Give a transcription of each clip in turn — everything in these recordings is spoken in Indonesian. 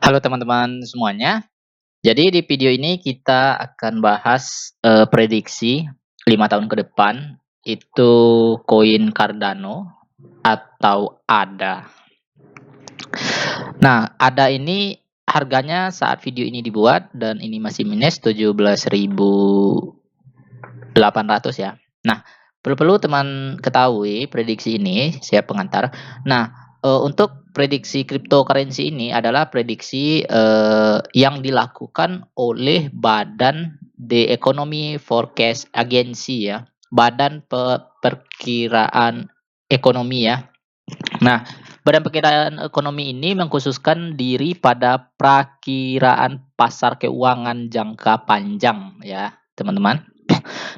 Halo teman-teman semuanya. Jadi di video ini kita akan bahas, prediksi 5 tahun ke depan itu koin Cardano atau ADA. Nah, ADA ini harganya saat video ini dibuat dan ini masih minus 17.800 ya. Nah, perlu-perlu teman ketahui prediksi ini, saya pengantar. Nah, untuk prediksi cryptocurrency ini adalah prediksi, yang dilakukan oleh Badan The Economy Forecast Agency ya, Badan Perkiraan Ekonomi ya. Nah, Badan Perkiraan Ekonomi ini mengkhususkan diri pada perakiraan pasar keuangan jangka panjang ya, teman-teman.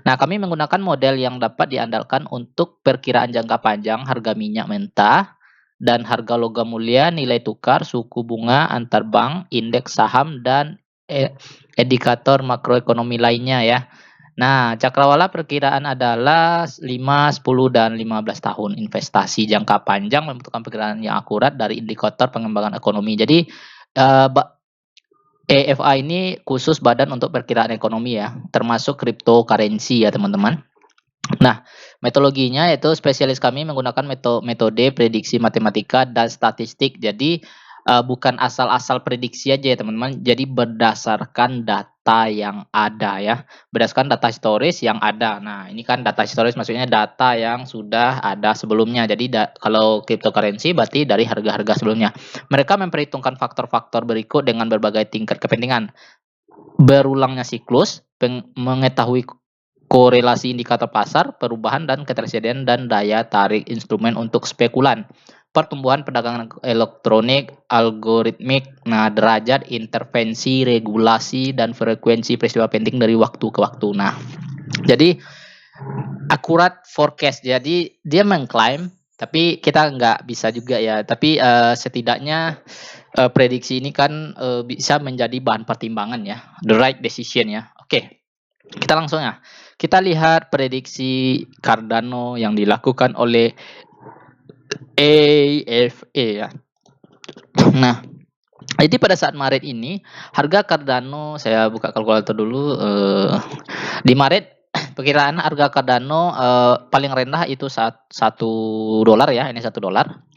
Nah, kami menggunakan model yang dapat diandalkan untuk perkiraan jangka panjang harga minyak mentah dan harga logam mulia, nilai tukar, suku bunga antar bank, indeks saham, dan indikator makroekonomi lainnya ya. Nah, cakrawala perkiraan adalah 5, 10, dan 15 tahun investasi jangka panjang membutuhkan perkiraan yang akurat dari indikator pengembangan ekonomi. Jadi, EFA ini khusus badan untuk perkiraan ekonomi ya, termasuk cryptocurrency ya teman-teman. Nah, metodologinya yaitu spesialis kami menggunakan metode prediksi matematika dan statistik. Jadi, bukan asal-asal prediksi aja ya teman-teman. Jadi berdasarkan data yang ada ya, berdasarkan data historis yang ada. Nah, ini kan data historis maksudnya data yang sudah ada sebelumnya. Jadi kalau cryptocurrency berarti dari harga-harga sebelumnya. Mereka memperhitungkan faktor-faktor berikut dengan berbagai tingkat kepentingan. Berulangnya siklus, mengetahui korelasi indikator pasar, perubahan dan ketersediaan dan daya tarik instrumen untuk spekulan, pertumbuhan perdagangan elektronik, algoritmik, nah derajat intervensi, regulasi, dan frekuensi peristiwa penting dari waktu ke waktu. Nah, jadi akurat forecast. Jadi dia mengklaim, tapi kita nggak bisa juga ya. Tapi setidaknya prediksi ini kan bisa menjadi bahan pertimbangan ya, the right decision ya. Oke, kita langsung ya. Kita lihat prediksi Cardano yang dilakukan oleh AFA ya. Nah, jadi pada saat Maret ini harga Cardano, saya buka kalkulator dulu. Di Maret perkiraan harga Cardano paling rendah itu $1 ya, ini $1.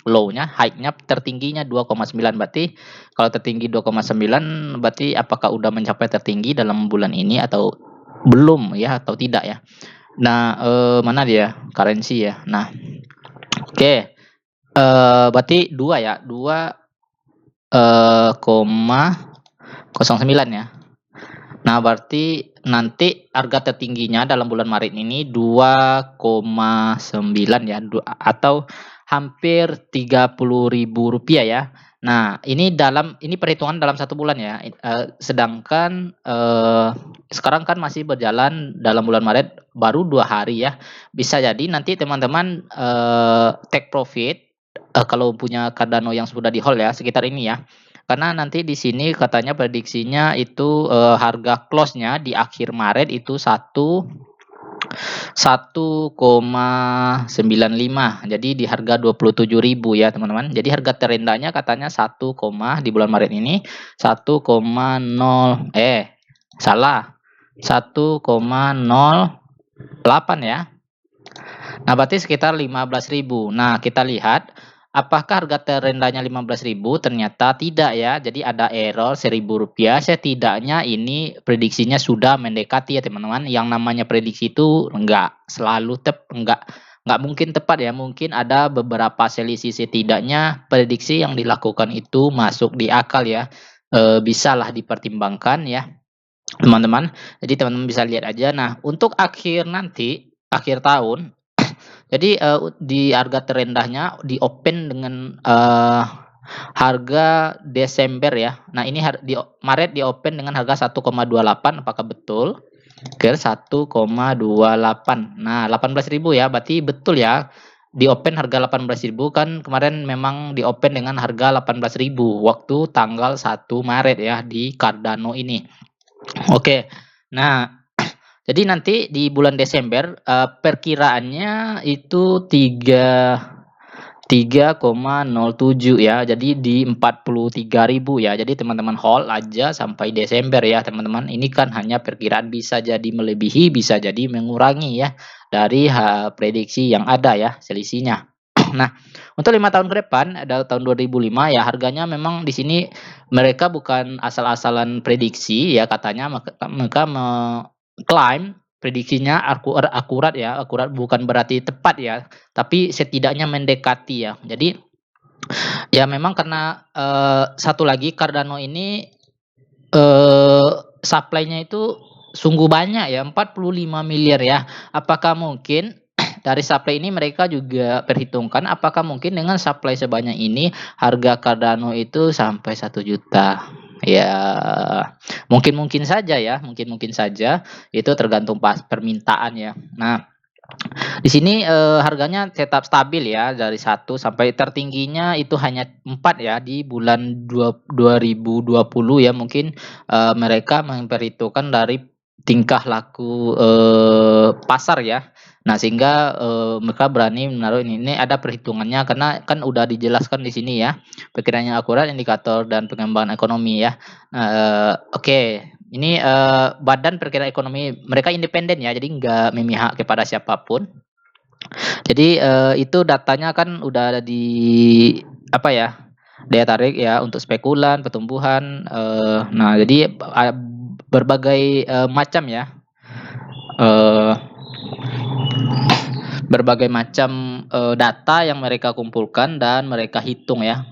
Low-nya, high-nya, tertingginya 2,9. Berarti kalau tertinggi 2,9 berarti apakah udah mencapai tertinggi dalam bulan ini atau belum ya, atau tidak ya. Nah, mana dia? Currency ya. Nah, oke. Berarti 2 ya, 2,09 ya. Nah, berarti nanti harga tertingginya dalam bulan Maret ini 2,9 ya, atau hampir Rp30.000 ya. Nah, ini perhitungan dalam 1 bulan ya. Sedangkan sekarang kan masih berjalan dalam bulan Maret baru 2 hari ya. Bisa jadi nanti teman-teman take profit kalau punya Cardano yang sudah di hold ya, sekitar ini ya. Karena nanti di sini katanya prediksinya itu harga close-nya di akhir Maret itu 1,95. Jadi di harga 27.000 ya, teman-teman. Jadi harga terendahnya katanya 1, di bulan Maret ini 1,0 salah. 1,08 ya. Nah, berarti sekitar 15.000. Nah, kita lihat apakah harga terendahnya 15.000? Ternyata tidak ya. Jadi ada error Rp1.000. Setidaknya ini prediksinya sudah mendekati ya teman-teman. Yang namanya prediksi itu nggak selalu nggak mungkin tepat ya. Mungkin ada beberapa selisih, setidaknya prediksi yang dilakukan itu masuk di akal ya. Bisalah dipertimbangkan ya teman-teman. Jadi teman-teman bisa lihat aja. Nah, untuk akhir tahun, jadi di harga terendahnya di open dengan harga Desember ya. Nah, ini di Maret di open dengan harga 1,28, apakah betul? Ke 1,28. Nah, 18.000 ya, berarti betul ya. Di open harga 18.000 kan kemarin memang di open dengan harga 18.000 waktu tanggal 1 Maret ya di Cardano ini. Oke. Nah, jadi nanti di bulan Desember perkiraannya itu 3 3,07 ya. Jadi di 43.000 ya. Jadi teman-teman hold aja sampai Desember ya, teman-teman. Ini kan hanya perkiraan, bisa jadi melebihi, bisa jadi mengurangi ya dari prediksi yang ada ya, selisihnya. Nah, untuk 5 tahun ke depan ada tahun 2005 ya, harganya memang di sini mereka bukan asal-asalan prediksi ya, katanya mereka mengklaim prediksinya akurat ya, akurat bukan berarti tepat ya, tapi setidaknya mendekati ya. Jadi ya memang karena satu lagi Cardano ini supply-nya itu sungguh banyak ya, 45 miliar ya. Apakah mungkin dari supply ini mereka juga perhitungkan apakah mungkin dengan supply sebanyak ini harga Cardano itu sampai 1 juta? Ya, mungkin-mungkin saja ya, mungkin-mungkin saja. Itu tergantung permintaan ya. Nah, di sini harganya tetap stabil ya, dari 1 sampai tertingginya itu hanya 4 ya di bulan 2020 ya, mungkin mereka memperhitungkan dari tingkah laku pasar ya. Nah, sehingga mereka berani menaruh ini. Ini ada perhitungannya karena kan udah dijelaskan di sini ya. Perkiraannya akurat, indikator dan pengembangan ekonomi ya. Oke. Ini badan perkiraan ekonomi mereka independen ya, jadi nggak memihak kepada siapapun. Jadi itu datanya kan udah ada di apa ya, daya tarik ya untuk spekulan, pertumbuhan. Nah, jadi berbagai macam ya, eh, berbagai macam data yang mereka kumpulkan dan mereka hitung ya,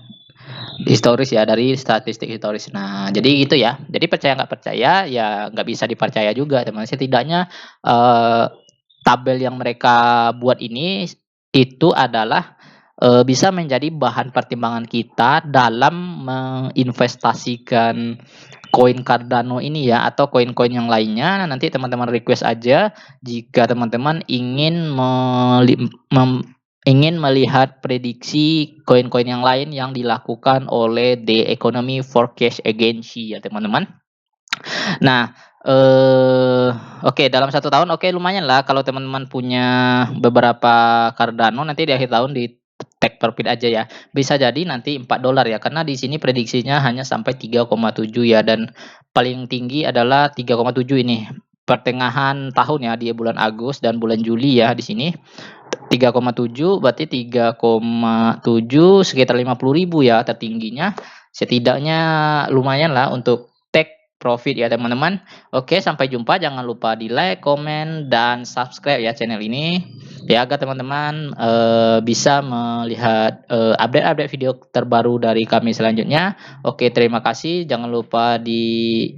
historis ya, dari statistik historis. Nah, jadi gitu ya. Jadi percaya nggak percaya ya nggak bisa dipercaya juga teman. Setidaknya tabel yang mereka buat ini itu adalah bisa menjadi bahan pertimbangan kita dalam menginvestasikan koin Cardano ini ya, atau koin-koin yang lainnya. Nanti teman-teman request aja jika teman-teman ingin melihat prediksi koin-koin yang lain yang dilakukan oleh The Economy Forecast Agency ya, teman-teman. Nah, oke, dalam 1 tahun oke, lumayan lah kalau teman-teman punya beberapa Cardano, nanti di akhir tahun di take profit aja ya. Bisa jadi nanti $4 ya, karena di sini prediksinya hanya sampai 3,7 ya, dan paling tinggi adalah 3,7 ini. Pertengahan tahun ya, di bulan Agustus dan bulan Juli ya di sini. 3,7 berarti 3,7 sekitar 50.000 ya tertingginya. Setidaknya lumayan lah untuk profit ya, teman-teman. Oke, sampai jumpa. Jangan lupa di like, komen, dan subscribe ya channel ini ya, agar teman-teman bisa melihat update-update video terbaru dari kami selanjutnya. Oke, terima kasih. Jangan lupa di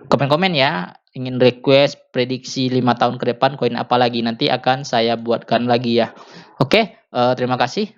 komen-komen ya, ingin request prediksi 5 tahun ke depan koin apa lagi, nanti akan saya buatkan lagi ya. Oke, terima kasih.